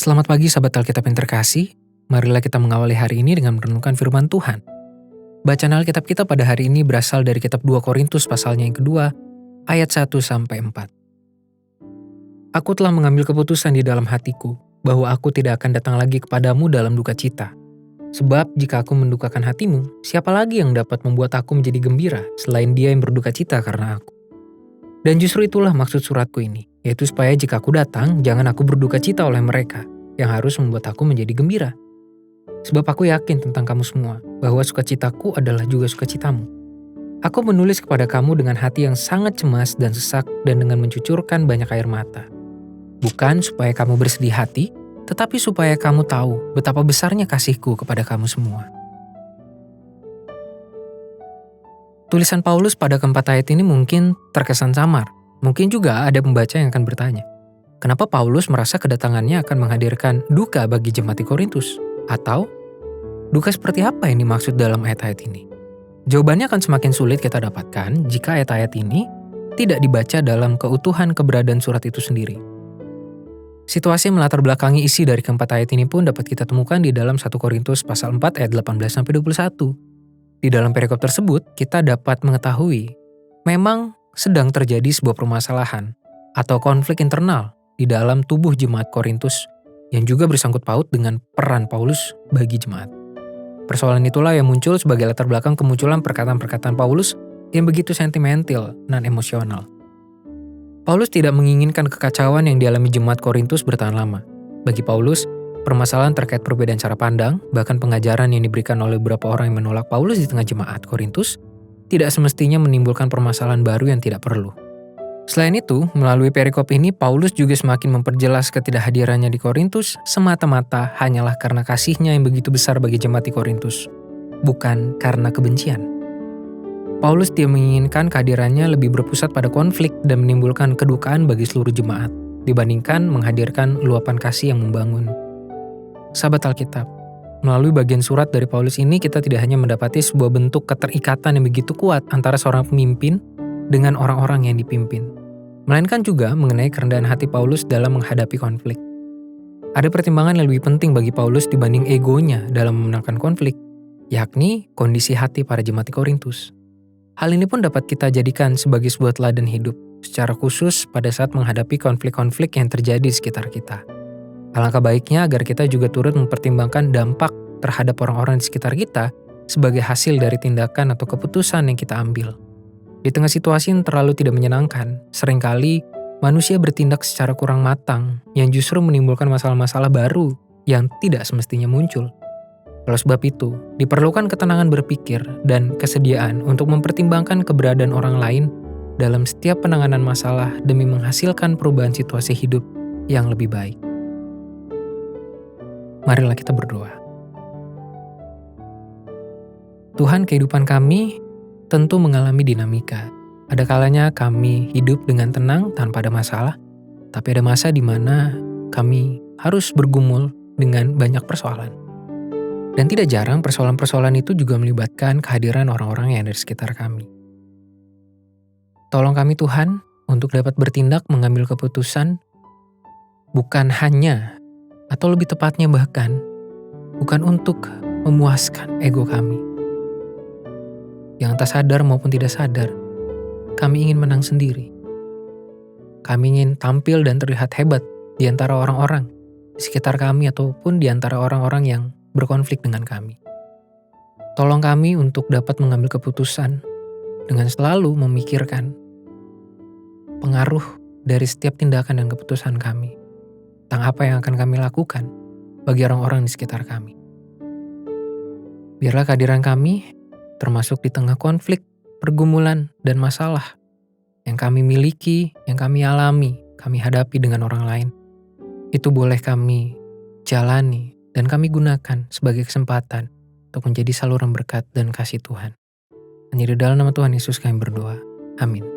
Selamat pagi sahabat Alkitab yang terkasih. Marilah kita mengawali hari ini dengan merenungkan firman Tuhan. Bacaan Alkitab kita pada hari ini berasal dari kitab 2 Korintus pasalnya yang kedua, ayat 1-4. Aku telah mengambil keputusan di dalam hatiku, bahwa aku tidak akan datang lagi kepadamu dalam duka cita. Sebab jika aku mendukakan hatimu, siapa lagi yang dapat membuat aku menjadi gembira selain dia yang berduka cita karena aku? Dan justru itulah maksud suratku ini, yaitu supaya jika aku datang, jangan aku berduka cita oleh mereka, yang harus membuat aku menjadi gembira. Sebab aku yakin tentang kamu semua, bahwa sukacitaku adalah juga sukacitamu. Aku menulis kepada kamu dengan hati yang sangat cemas dan sesak dan dengan mencucurkan banyak air mata. Bukan supaya kamu bersedih hati, tetapi supaya kamu tahu betapa besarnya kasihku kepada kamu semua. Tulisan Paulus pada keempat ayat ini mungkin terkesan samar. Mungkin juga ada pembaca yang akan bertanya, kenapa Paulus merasa kedatangannya akan menghadirkan duka bagi jemaat di Korintus? Atau, duka seperti apa yang dimaksud dalam ayat-ayat ini? Jawabannya akan semakin sulit kita dapatkan jika ayat-ayat ini tidak dibaca dalam keutuhan keberadaan surat itu sendiri. Situasi yang melatar belakangi isi dari keempat ayat ini pun dapat kita temukan di dalam 1 Korintus pasal 4 ayat 18-21. Di dalam perikop tersebut, kita dapat mengetahui memang sedang terjadi sebuah permasalahan atau konflik internal di dalam tubuh jemaat Korintus yang juga bersangkut paut dengan peran Paulus bagi jemaat. Persoalan itulah yang muncul sebagai latar belakang kemunculan perkataan-perkataan Paulus yang begitu sentimental dan emosional. Paulus tidak menginginkan kekacauan yang dialami jemaat Korintus bertahan lama. Bagi Paulus, permasalahan terkait perbedaan cara pandang, bahkan pengajaran yang diberikan oleh beberapa orang yang menolak Paulus di tengah jemaat Korintus, tidak semestinya menimbulkan permasalahan baru yang tidak perlu. Selain itu, melalui perikop ini, Paulus juga semakin memperjelas ketidakhadirannya di Korintus semata-mata hanyalah karena kasihnya yang begitu besar bagi jemaat di Korintus, bukan karena kebencian. Paulus tidak menginginkan kehadirannya lebih berpusat pada konflik dan menimbulkan kedukaan bagi seluruh jemaat, dibandingkan menghadirkan luapan kasih yang membangun. Sahabat Alkitab, melalui bagian surat dari Paulus ini kita tidak hanya mendapati sebuah bentuk keterikatan yang begitu kuat antara seorang pemimpin dengan orang-orang yang dipimpin, melainkan juga mengenai kerendahan hati Paulus dalam menghadapi konflik. Ada pertimbangan yang lebih penting bagi Paulus dibanding egonya dalam memenangkan konflik, yakni kondisi hati para jemaat di Korintus. Hal ini pun dapat kita jadikan sebagai sebuah teladan hidup, secara khusus pada saat menghadapi konflik-konflik yang terjadi di sekitar kita. Alangkah baiknya agar kita juga turut mempertimbangkan dampak terhadap orang-orang di sekitar kita sebagai hasil dari tindakan atau keputusan yang kita ambil. Di tengah situasi yang terlalu tidak menyenangkan, seringkali manusia bertindak secara kurang matang yang justru menimbulkan masalah-masalah baru yang tidak semestinya muncul. Oleh sebab itu, diperlukan ketenangan berpikir dan kesediaan untuk mempertimbangkan keberadaan orang lain dalam setiap penanganan masalah demi menghasilkan perubahan situasi hidup yang lebih baik. Marilah kita berdoa. Tuhan, kehidupan kami tentu mengalami dinamika. Ada kalanya kami hidup dengan tenang tanpa ada masalah, tapi ada masa di mana kami harus bergumul dengan banyak persoalan. Dan tidak jarang persoalan-persoalan itu juga melibatkan kehadiran orang-orang yang ada di sekitar kami. Tolong kami Tuhan untuk dapat bertindak mengambil keputusan bukan hanya atau lebih tepatnya bahkan bukan untuk memuaskan ego kami. Yang tak sadar maupun tidak sadar, kami ingin menang sendiri. Kami ingin tampil dan terlihat hebat di antara orang-orang di sekitar kami ataupun di antara orang-orang yang berkonflik dengan kami. Tolong kami untuk dapat mengambil keputusan dengan selalu memikirkan pengaruh dari setiap tindakan dan keputusan kami tentang apa yang akan kami lakukan bagi orang-orang di sekitar kami. Biarlah kehadiran kami, termasuk di tengah konflik, pergumulan, dan masalah yang kami miliki, yang kami alami, kami hadapi dengan orang lain, itu boleh kami jalani dan kami gunakan sebagai kesempatan untuk menjadi saluran berkat dan kasih Tuhan. Hanya di dalam nama Tuhan Yesus kami berdoa. Amin.